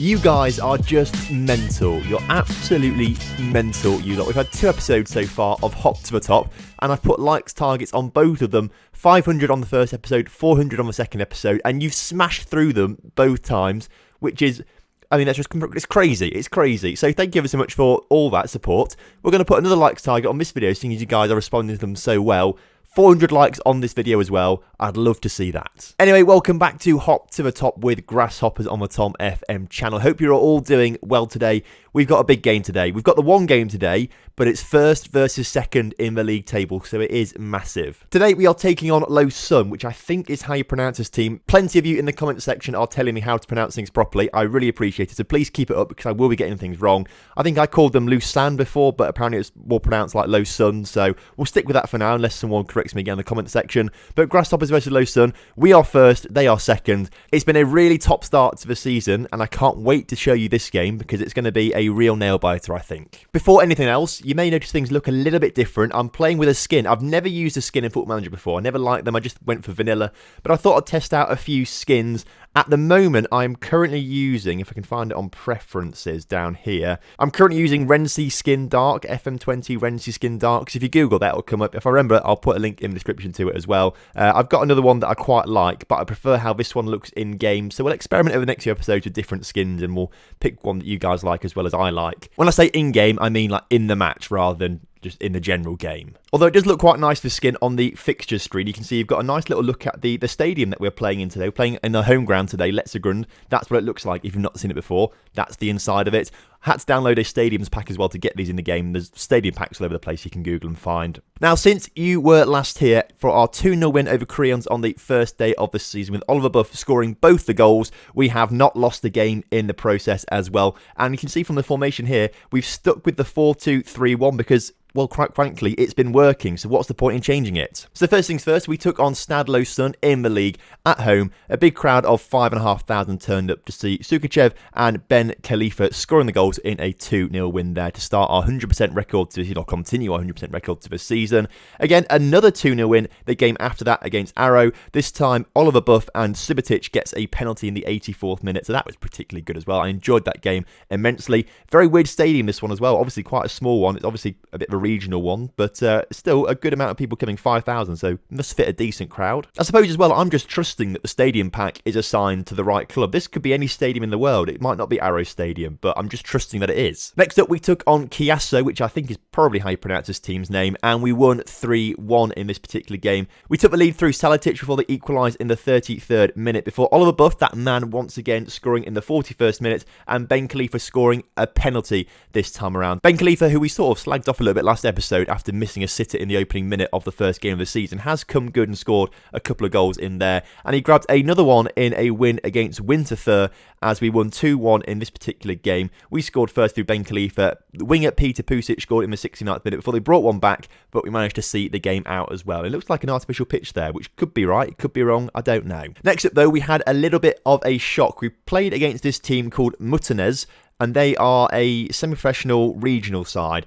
You guys are just mental. You're absolutely mental, you lot. We've had 2 episodes so far of Hop to the Top, and I've put likes targets on both of them. 500 on the first episode, 400 on the second episode, and you've smashed through them both times, which is, I mean, it's crazy. It's crazy. So thank you ever so much for all that support. We're going to put another likes target on this video, seeing as you guys are responding to them so well. 400 likes on this video as well. I'd love to see that. Anyway, welcome back to Hop to the Top with Grasshoppers on the TomFM channel. Hope you're all doing well today. We've got a big game today. We've got the one game today, but it's first versus second in the league table, so it is massive. Today we are taking on Lausanne, which I think is how you pronounce this team. Plenty of you in the comment section are telling me how to pronounce things properly. I really appreciate it, so please keep it up because I will be getting things wrong. I think I called them Lausanne before, but apparently it's more pronounced like Lausanne, so we'll stick with that for now unless someone corrects me again in the comment section. But Grasshoppers versus Lausanne, we are first, they are second. It's been a really top start to the season, and I can't wait to show you this game because it's going to be a real nail biter, I think. Before anything else, you may notice things look a little bit different. I'm playing with a skin. I've never used a skin in Football Manager before. I never liked them. I just went for vanilla. But I thought I'd test out a few skins. At the moment, I'm currently using, if I can find it on preferences down here, I'm currently using Renzi Skin Dark, FM20 Renzi Skin Dark. So if you Google that, it'll come up. If I remember, I'll put a link in the description to it as well. I've got another one that I quite like, but I prefer how this one looks in-game. So we'll experiment over the next few episodes with different skins, and we'll pick one that you guys like as well as I like. When I say in-game, I mean like in the match rather than just in the general game. Although it does look quite nice, the skin on the fixtures screen. You can see you've got a nice little look at the stadium that we're playing in today. We're playing in the home ground today, Lausanne. That's what it looks like if you've not seen it before. That's the inside of it. Had to download a stadiums pack as well to get these in the game. There's stadium packs all over the place you can Google and find. Now, since you were last here for our 2-0 win over Creons on the first day of the season with Oliver Buff scoring both the goals, we have not lost the game in the process as well. And you can see from the formation here, we've stuck with the 4-2-3-1 because, well, quite frankly, it's been working, so what's the point in changing it? So first things first, we took on Stade Lausanne in the league at home. A big crowd of 5,500 turned up to see Sukachev and Ben Khalifa scoring the goals in a 2-0 win there to start our 100% record to, or continue our 100% record to the season. Again, another 2-0 win the game after that against Arrow. This time, Oliver Buff and Subotic gets a penalty in the 84th minute, so that was particularly good as well. I enjoyed that game immensely. Very weird stadium, this one as well. Obviously quite a small one. It's obviously a bit of a regional one, but still a good amount of people coming, 5,000, so must fit a decent crowd. I suppose as well, I'm just trusting that the stadium pack is assigned to the right club. This could be any stadium in the world. It might not be Arrow Stadium, but I'm just trusting that it is. Next up, we took on Chiasso, which I think is probably how you pronounce this team's name, and we won 3-1 in this particular game. We took the lead through Salatic before they equalised in the 33rd minute, before Oliver Buff, that man, once again scoring in the 41st minute, and Ben Khalifa scoring a penalty this time around. Ben Khalifa, who we sort of slagged off a little bit last episode after missing a sitter in the opening minute of the first game of the season, has come good and scored a couple of goals in there, and he grabbed another one in a win against Winterthur as we won 2-1 in this particular game. We scored first through Ben Khalifa. The winger Peter Pusic scored in the 69th minute before they brought one back, but we managed to see the game out as well. It looks like an artificial pitch there, which could be right, could be wrong, I don't know. Next up though, we had a little bit of a shock. We played against this team called Muttenes, and they are a semi-professional regional side.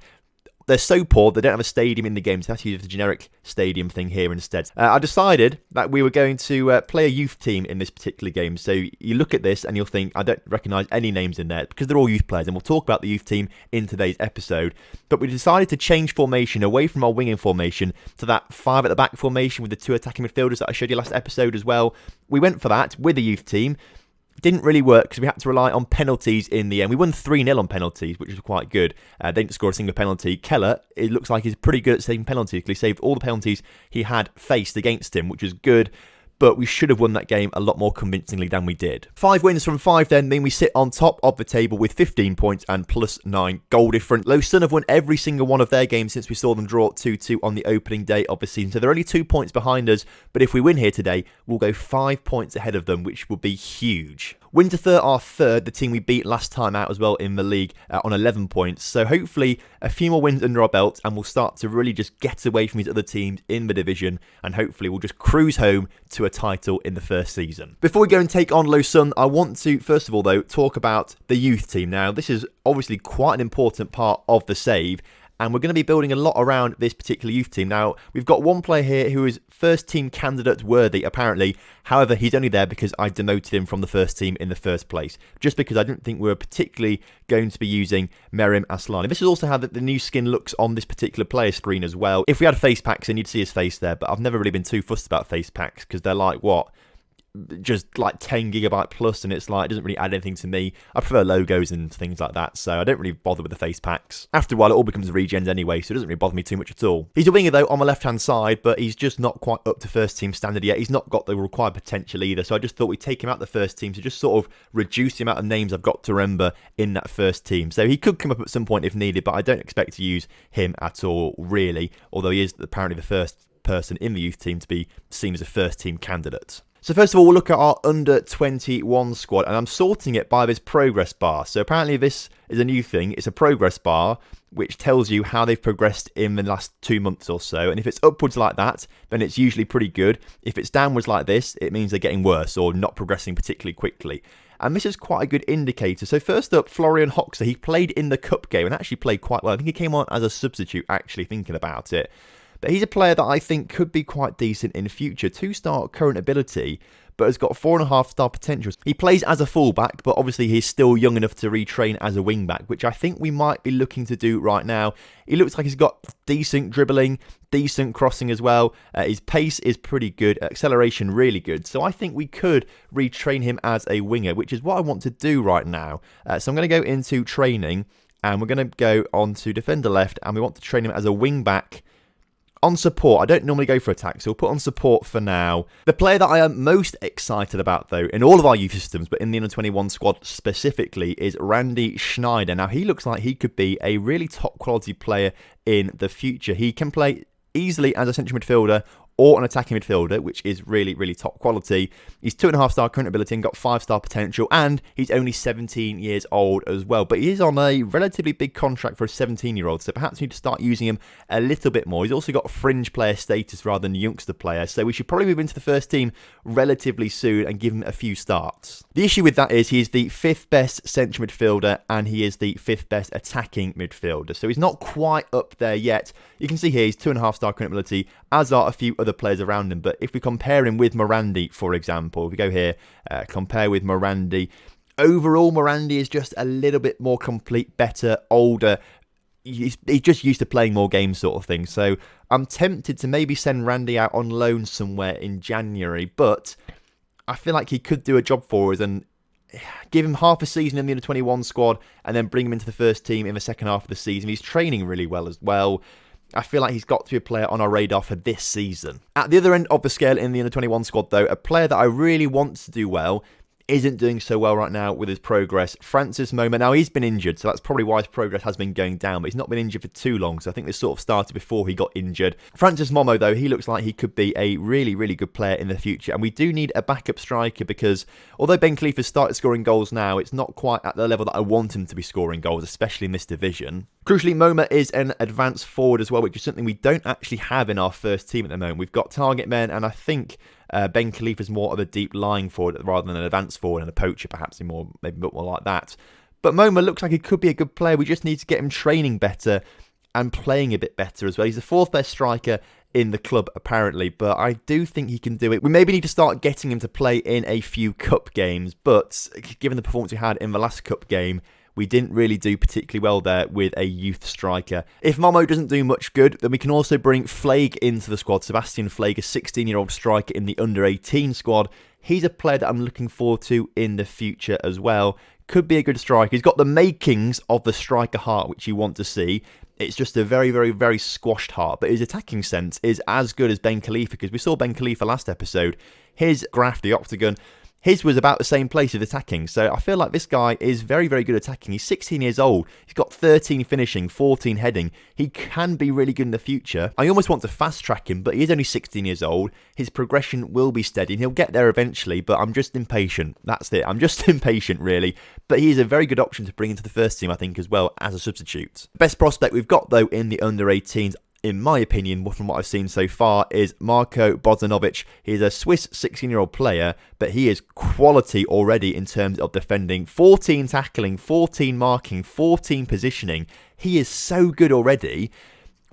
They're so poor, they don't have a stadium in the game, so that's use the generic stadium thing here instead. I decided that we were going to play a youth team in this particular game. So you look at this and you'll think, I don't recognise any names in there because they're all youth players, and we'll talk about the youth team in today's episode. But we decided to change formation away from our winging formation to that 5 at the back formation with the 2 attacking midfielders that I showed you last episode as well. We went for that with the youth team. Didn't really work because we had to rely on penalties in the end. We won 3-0 on penalties, which was quite good. They didn't score a single penalty. Keller, it looks like he's pretty good at saving penalties because he saved all the penalties he had faced against him, which was good. But we should have won that game a lot more convincingly than we did. 5 wins from 5 then mean we sit on top of the table with 15 points and plus 9 goal difference. Lausanne have won every single one of their games since we saw them draw 2-2 on the opening day of the season. So they're only 2 points behind us, but if we win here today, we'll go 5 points ahead of them, which would be huge. Winterthur are third, the team we beat last time out as well in the league on 11 points. So hopefully a few more wins under our belt and we'll start to really just get away from these other teams in the division, and hopefully we'll just cruise home to a title in the first season. Before we go and take on Lausanne, I want to first of all though talk about the youth team. Now this is obviously quite an important part of the save, and we're going to be building a lot around this particular youth team. Now, we've got one player here who is first team candidate worthy, apparently. However, he's only there because I demoted him from the first team in the first place, just because I didn't think we were particularly going to be using Merim Aslani. This is also how the new skin looks on this particular player screen as well. If we had face packs, then you'd see his face there, but I've never really been too fussed about face packs because they're like, what? Just like 10 gigabyte plus, and it's like, it doesn't really add anything to me. I prefer logos and things like that, so I don't really bother with the face packs. After a while, it all becomes regens anyway, so it doesn't really bother me too much at all. He's a winger though on the left hand side, but he's just not quite up to first team standard yet. He's not got the required potential either, so I just thought we'd take him out the first team to just sort of reduce the amount of names I've got to remember in that first team. So he could come up at some point if needed, but I don't expect to use him at all, really, although he is apparently the first person in the youth team to be seen as a first team candidate. So first of all, we'll look at our under 21 squad, and I'm sorting it by this progress bar. So apparently this is a new thing. It's a progress bar, which tells you how they've progressed in the last 2 months or so. And if it's upwards like that, then it's usually pretty good. If it's downwards like this, it means they're getting worse or not progressing particularly quickly. And this is quite a good indicator. So first up, Florian Hoxer. He played in the cup game and actually played quite well. I think he came on as a substitute, actually, thinking about it. But he's a player that I think could be quite decent in the future. 2-star current ability, but has got 4.5-star potential. He plays as a fullback, but obviously he's still young enough to retrain as a wingback, which I think we might be looking to do right now. He looks like he's got decent dribbling, decent crossing as well. His pace is pretty good, acceleration really good. So I think we could retrain him as a winger, which is what I want to do right now. So I'm going to go into training, and we're going to go on to defender left, and we want to train him as a wingback. On support, I don't normally go for attack, so we'll put on support for now. The player that I am most excited about, though, in all of our youth systems, but in the under-21 squad specifically, is Randy Schneider. Now, he looks like he could be a really top-quality player in the future. He can play easily as a central midfielder or an attacking midfielder, which is really, really top quality. He's 2.5-star current ability and got 5-star potential, and he's only 17 years old as well. But he is on a relatively big contract for a 17-year-old, so perhaps we need to start using him a little bit more. He's also got fringe player status rather than youngster player, so we should probably move into the first team relatively soon and give him a few starts. The issue with that is he is the 5th best central midfielder, and he is the 5th best attacking midfielder, so he's not quite up there yet. You can see here he's 2.5-star current ability, as are a few other players around him. But if we compare him with Morandi, for example, if we go here, compare with Morandi, overall Morandi is just a little bit more complete, better, older. He's just used to playing more games sort of thing. So I'm tempted to maybe send Randy out on loan somewhere in January, but I feel like he could do a job for us and give him half a season in the under-21 squad and then bring him into the first team in the second half of the season. He's training really well as well. I feel like he's got to be a player on our radar for this season. At the other end of the scale in the under-21 squad, though, a player that I really want to do well isn't doing so well right now with his progress. Francis Moma. Now, he's been injured, so that's probably why his progress has been going down, but he's not been injured for too long, so I think this sort of started before he got injured. Francis Momo, though, he looks like he could be a really, really good player in the future, and we do need a backup striker because although Ben Khalifa started scoring goals now, it's not quite at the level that I want him to be scoring goals, especially in this division. Crucially, Moma is an advanced forward as well, which is something we don't actually have in our first team at the moment. We've got target men, and I think Ben Khalifa is more of a deep lying forward rather than an advanced forward, and a poacher perhaps maybe a bit more like that. But Moma looks like he could be a good player. We just need to get him training better and playing a bit better as well. He's the 4th best striker in the club apparently, but I do think he can do it. We maybe need to start getting him to play in a few cup games, but given the performance we had in the last cup game, we didn't really do particularly well there with a youth striker. If Momo doesn't do much good, then we can also bring Flake into the squad. Sebastian Flake, a 16-year-old striker in the under-18 squad. He's a player that I'm looking forward to in the future as well. Could be a good striker. He's got the makings of the striker heart, which you want to see. It's just a very, very, very squashed heart. But his attacking sense is as good as Ben Khalifa, because we saw Ben Khalifa last episode. His graph, the octagon, his was about the same place as attacking, so I feel like this guy is very, very good attacking. He's 16 years old. He's got 13 finishing, 14 heading. He can be really good in the future. I almost want to fast track him, but he is only 16 years old. His progression will be steady, and he'll get there eventually, but I'm just impatient. That's it. I'm just impatient, really. But he is a very good option to bring into the first team, I think, as well, as a substitute. The best prospect we've got, though, in the under-18s in my opinion, from what I've seen so far, is Marko Bozanovic. He's a Swiss 16-year-old player, but he is quality already in terms of defending. 14 tackling, 14 marking, 14 positioning. He is so good already.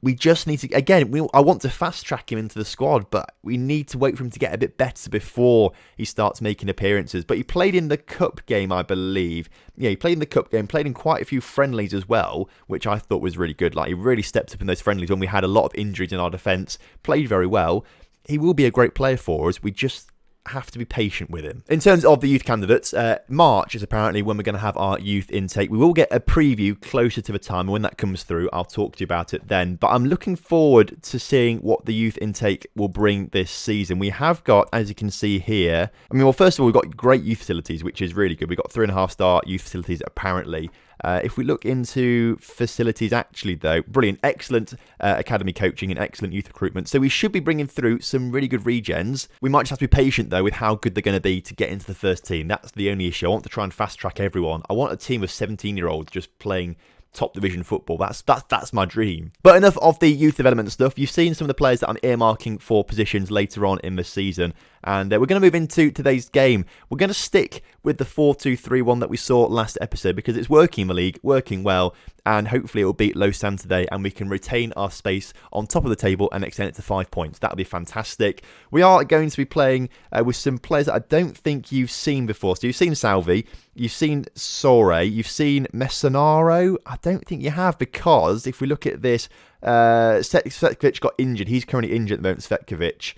We just need to, again, I want to fast track him into the squad, but we need to wait for him to get a bit better before he starts making appearances. But he played in the cup game, I believe. Yeah, he played in the cup game, played in quite a few friendlies as well, which I thought was really good. Like, he really stepped up in those friendlies when we had a lot of injuries in our defence, played very well. He will be a great player for us. We just have to be patient with him. In terms of the youth candidates, March is apparently when we're going to have our youth intake. We will get a preview closer to the time, and when that comes through, I'll talk to you about it then. But I'm looking forward to seeing what the youth intake will bring this season. We have got, as you can see here, well, first of all, we've got great youth facilities, which is really good. We've got 3.5-star youth facilities apparently. If we look into facilities actually though, brilliant, excellent academy coaching and excellent youth recruitment. So we should be bringing through some really good regens. We might just have to be patient though with how good they're going to be to get into the first team. That's the only issue. I want to try and fast track everyone. I want a team of 17-year-olds just playing top division football. That's my dream. But enough of the youth development stuff. You've seen some of the players that I'm earmarking for positions later on in the season. And we're going to move into today's game. We're going to stick with the 4-2-3-1 that we saw last episode because it's working in the league, working well, and hopefully it will beat Lausanne today and we can retain our space on top of the table and extend it to 5 points. That would be fantastic. We are going to be playing with some players that I don't think you've seen before. So you've seen Salvi, you've seen Sore, you've seen Messanaro. I don't think you have because if we look at this, Svetkovic got injured. He's currently injured at the moment, Svetkovic,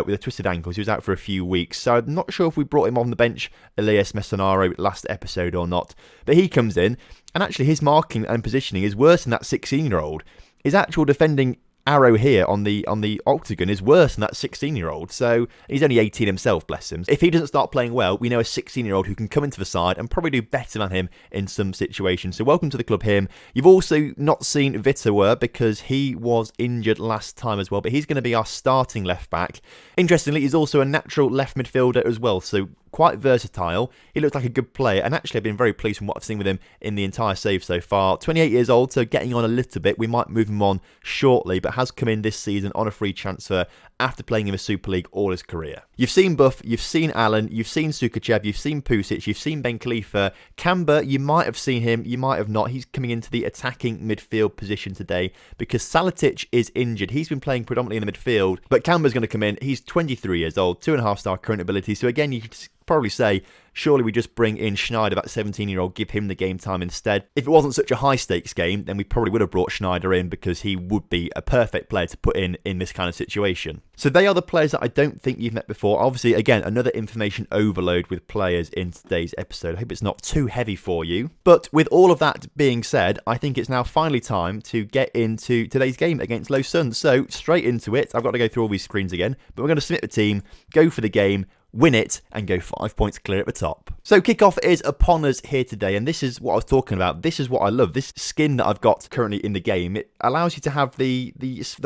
with a twisted ankle. He was out for a few weeks. So I'm not sure if we brought him on the bench, Elias Messanaro, last episode or not. But he comes in, and actually his marking and positioning is worse than that 16-year-old. His actual defending arrow here on the octagon is worse than that 16-year-old. So he's only 18 himself, bless him. If he doesn't start playing well, we know a 16-year-old who can come into the side and probably do better than him in some situations. So welcome to the club, him. You've also not seen Vitower because he was injured last time as well, but he's going to be our starting left back. Interestingly, he's also a natural left midfielder as well, so quite versatile. He looks like a good player, and actually I've been very pleased from what I've seen with him in the entire save so far. 28 years old, so getting on a little bit. We might move him on shortly, but has come in this season on a free transfer after playing in the Super League all his career. You've seen Buff, you've seen Allen, you've seen Sukachev, you've seen Pusic, you've seen Ben Khalifa. Camber, you might have seen him, you might have not. He's coming into the attacking midfield position today because Salatic is injured. He's been playing predominantly in the midfield, but Camber's going to come in. He's 23 years old, 2.5-star current ability. So again, you could probably say, surely we just bring in Schneider, that 17-year-old, give him the game time instead. If it wasn't such a high-stakes game, then we probably would have brought Schneider in because he would be a perfect player to put in this kind of situation. So they are the players that I don't think you've met before. Obviously, again, another information overload with players in today's episode. I hope it's not too heavy for you. But with all of that being said, I think it's now finally time to get into today's game against Lausanne. So straight into it. I've got to go through all these screens again, but we're going to submit the team, go for the game, win it, and go 5 points clear at the top. So kickoff is upon us here today, and this is what I was talking about. This is what I love. This skin that I've got currently in the game, it allows you to have the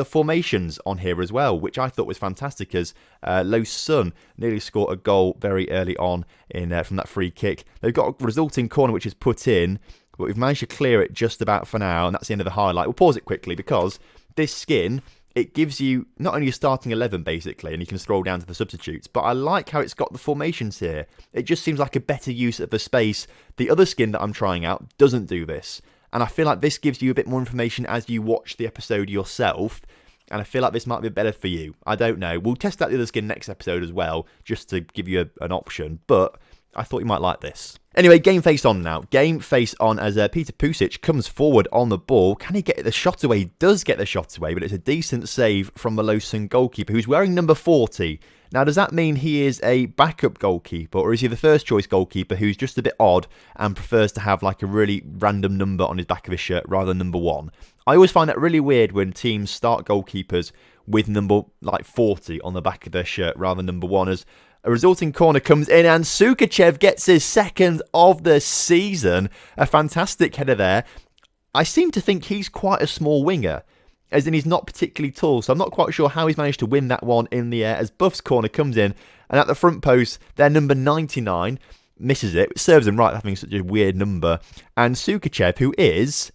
formations on here as well, which I thought was fantastic as Lausanne nearly scored a goal very early on from that free kick. They've got a resulting corner which is put in, but we've managed to clear it just about for now, and that's the end of the highlight. We'll pause it quickly because this skin, it gives you not only a starting 11 basically, and you can scroll down to the substitutes, but I like how it's got the formations here. It just seems like a better use of the space. The other skin that I'm trying out doesn't do this, and I feel like this gives you a bit more information as you watch the episode yourself, and I feel like this might be better for you. I don't know. We'll test out the other skin next episode as well, just to give you an option, but I thought you might like this. Anyway, game face on now. Game face on as Peter Pusic comes forward on the ball. Can he get the shot away? He does get the shot away, but it's a decent save from the Lausanne goalkeeper, who's wearing number 40. Now, does that mean he is a backup goalkeeper, or is he the first choice goalkeeper who's just a bit odd and prefers to have like a really random number on his back of his shirt rather than number 1? I always find that really weird when teams start goalkeepers with number like 40 on the back of their shirt rather than number 1, as a resulting corner comes in and Sukachev gets his second of the season. A fantastic header there. I seem to think he's quite a small winger, as in he's not particularly tall, so I'm not quite sure how he's managed to win that one in the air as Buff's corner comes in, and at the front post, their number 99 misses it. It serves him right having such a weird number. And Sukachev, who is,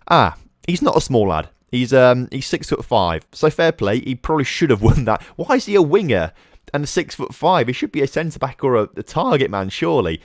he's not a small lad. He's 6'5", so fair play. He probably should have won that. Why is he a winger and 6'5"? He should be a centre back or a target man, surely.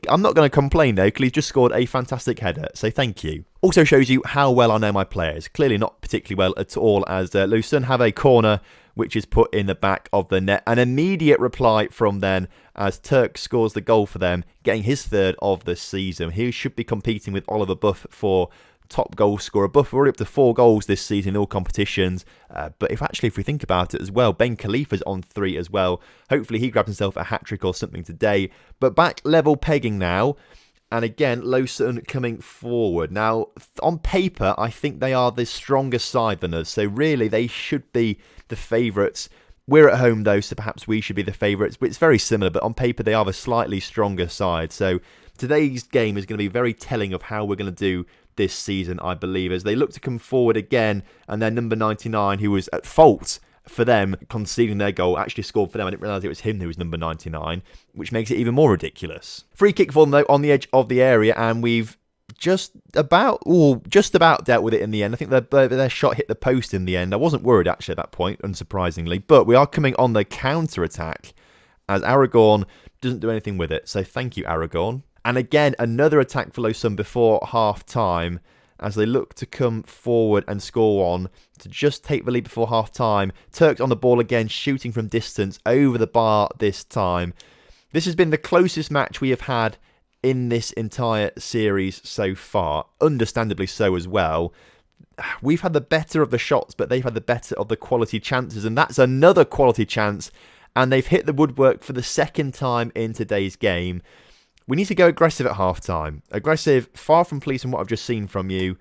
I'm not going to complain though, because he's just scored a fantastic header, so thank you. Also shows you how well I know my players. Clearly not particularly well at all, as Lausanne have a corner which is put in the back of the net. An immediate reply from then as Turk scores the goal for them, getting his third of the season. He should be competing with Oliver Buff for top goal scorer. Buff already up to 4 goals this season in all competitions. But if we think about it as well, Ben Khalifa's on 3 as well. Hopefully he grabs himself a hat-trick or something today. But back level pegging now. And again, Lausanne coming forward. Now, on paper, I think they are the stronger side than us. So really, they should be the favourites. We're at home, though, so perhaps we should be the favourites. But it's very similar. But on paper, they are the slightly stronger side. So today's game is going to be very telling of how we're going to do this season, I believe, as they look to come forward again. And then number 99, who was at fault for them conceding their goal, actually scored for them. I didn't realise it was him who was number 99, which makes it even more ridiculous. Free kick for them, though, on the edge of the area, and we've just about dealt with it in the end. I think their shot hit the post in the end. I wasn't worried, actually, at that point, unsurprisingly. But we are coming on the counter-attack, as Aragon doesn't do anything with it. So thank you, Aragon. And again, another attack for Lausanne before half-time, as they look to come forward and score one to just take the lead before half-time. Turks on the ball again, shooting from distance over the bar this time. This has been the closest match we have had in this entire series so far. Understandably so as well. We've had the better of the shots, but they've had the better of the quality chances. And that's another quality chance. And they've hit the woodwork for the second time in today's game. We need to go aggressive at half-time. Aggressive, far from pleased from what I've just seen from you.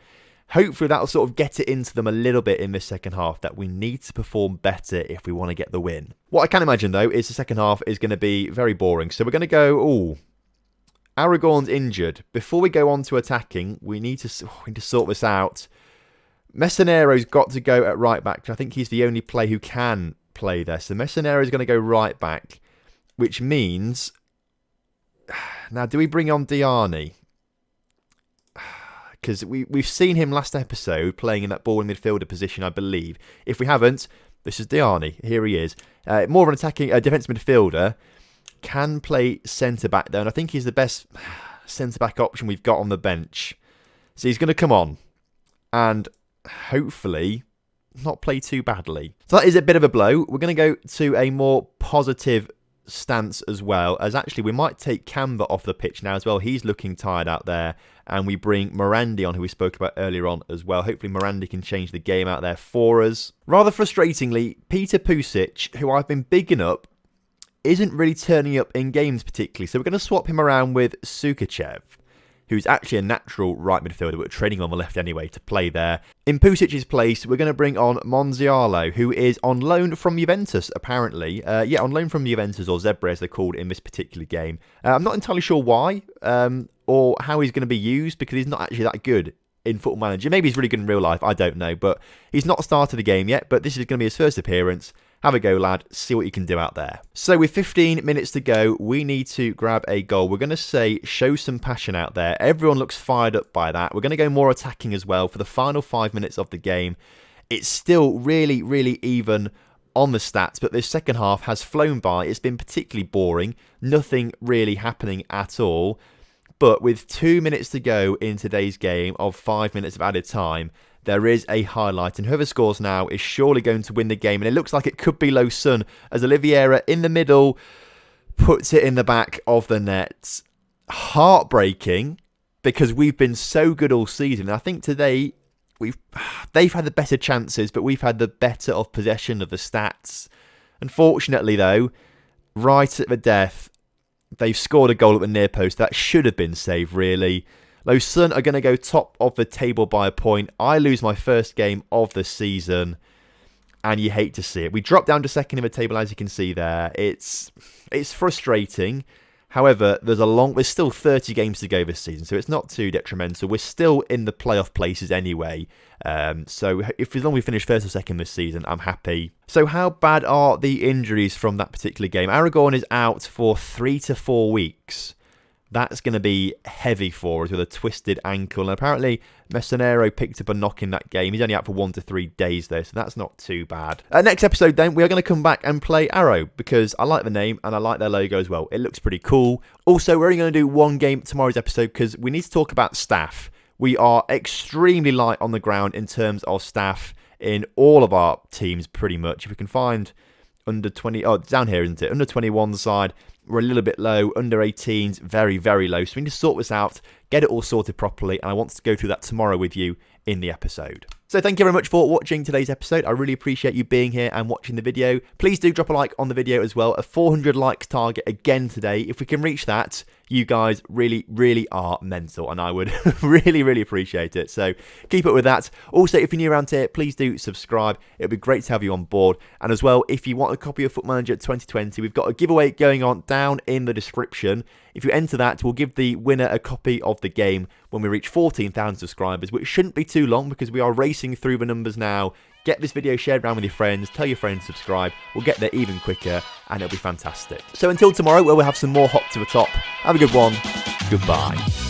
Hopefully that'll sort of get it into them a little bit in this second half, that we need to perform better if we want to get the win. What I can imagine, though, is the second half is going to be very boring. So we're going to go, Aragon's injured. Before we go on to attacking, we need to sort this out. Messanero's got to go at right back. I think he's the only player who can play there. So Messanero's going to go right back, which means... Now, do we bring on Diani? Because we've seen him last episode playing in that ball in midfielder position, I believe. If we haven't, this is Diani. Here he is. More of an attacking defensive midfielder. Can play centre-back, though. And I think he's the best centre-back option we've got on the bench. So he's going to come on. And hopefully not play too badly. So that is a bit of a blow. We're going to go to a more positive stance as well, as actually we might take Canva off the pitch now as well. He's looking tired out there, and we bring Morandi on, who we spoke about earlier on as well. Hopefully Morandi can change the game out there for us. Rather frustratingly, Peter Pusic, who I've been bigging up, isn't really turning up in games particularly, so we're going to swap him around with Sukachev, who's actually a natural right midfielder, but we're training on the left anyway to play there. In Pusic's place, we're going to bring on Monzialo, who is on loan from Juventus, apparently. On loan from Juventus, or Zebre as they're called in this particular game. I'm not entirely sure why, or how he's going to be used, because he's not actually that good in Football Manager. Maybe he's really good in real life, I don't know, but he's not started the game yet, but this is going to be his first appearance. Have a go, lad. See what you can do out there. So with 15 minutes to go, we need to grab a goal. We're going to say show some passion out there. Everyone looks fired up by that. We're going to go more attacking as well for the final 5 minutes of the game. It's still really, really even on the stats, but this second half has flown by. It's been particularly boring. Nothing really happening at all. But with 2 minutes to go in today's game of 5 minutes of added time, there is a highlight, and whoever scores now is surely going to win the game. And it looks like it could be Lausanne, as Oliveira in the middle puts it in the back of the net. Heartbreaking, because we've been so good all season. I think today they've had the better chances, but we've had the better of possession of the stats. Unfortunately, though, right at the death, they've scored a goal at the near post. That should have been saved, really. Lausanne are going to go top of the table by a point. I lose my first game of the season, and you hate to see it. We drop down to second in the table, as you can see there. It's frustrating. However, there's still 30 games to go this season, so it's not too detrimental. We're still in the playoff places anyway. So as long as we finish first or second this season, I'm happy. So how bad are the injuries from that particular game? Aragon is out for 3 to 4 weeks. That's going to be heavy for us with a twisted ankle. And apparently, Mesonero picked up a knock in that game. He's only out for 1 to 3 days, though, so that's not too bad. Next episode, then, we are going to come back and play Arrow, because I like the name and I like their logo as well. It looks pretty cool. Also, we're only going to do one game tomorrow's episode, because we need to talk about staff. We are extremely light on the ground in terms of staff in all of our teams, pretty much. If we can find under 20... Oh, it's down here, isn't it? Under 21 side, we're a little bit low. Under 18s, very, very low. So we need to sort this out, get it all sorted properly, and I want to go through that tomorrow with you in the episode. So thank you very much for watching today's episode. I really appreciate you being here and watching the video. Please do drop a like on the video as well. A 400 likes target again today. If we can reach that, you guys really, really are mental, and I would really, really appreciate it. So keep up with that. Also, if you're new around here, please do subscribe. It would be great to have you on board. And as well, if you want a copy of Foot Manager 2020, we've got a giveaway going on down in the description. If you enter that, we'll give the winner a copy of the game when we reach 14,000 subscribers, which shouldn't be too long because we are racing through the numbers now. Get this video shared around with your friends, tell your friends to subscribe, we'll get there even quicker, and it'll be fantastic. So until tomorrow, where we'll have some more Hop to the Top, have a good one, goodbye.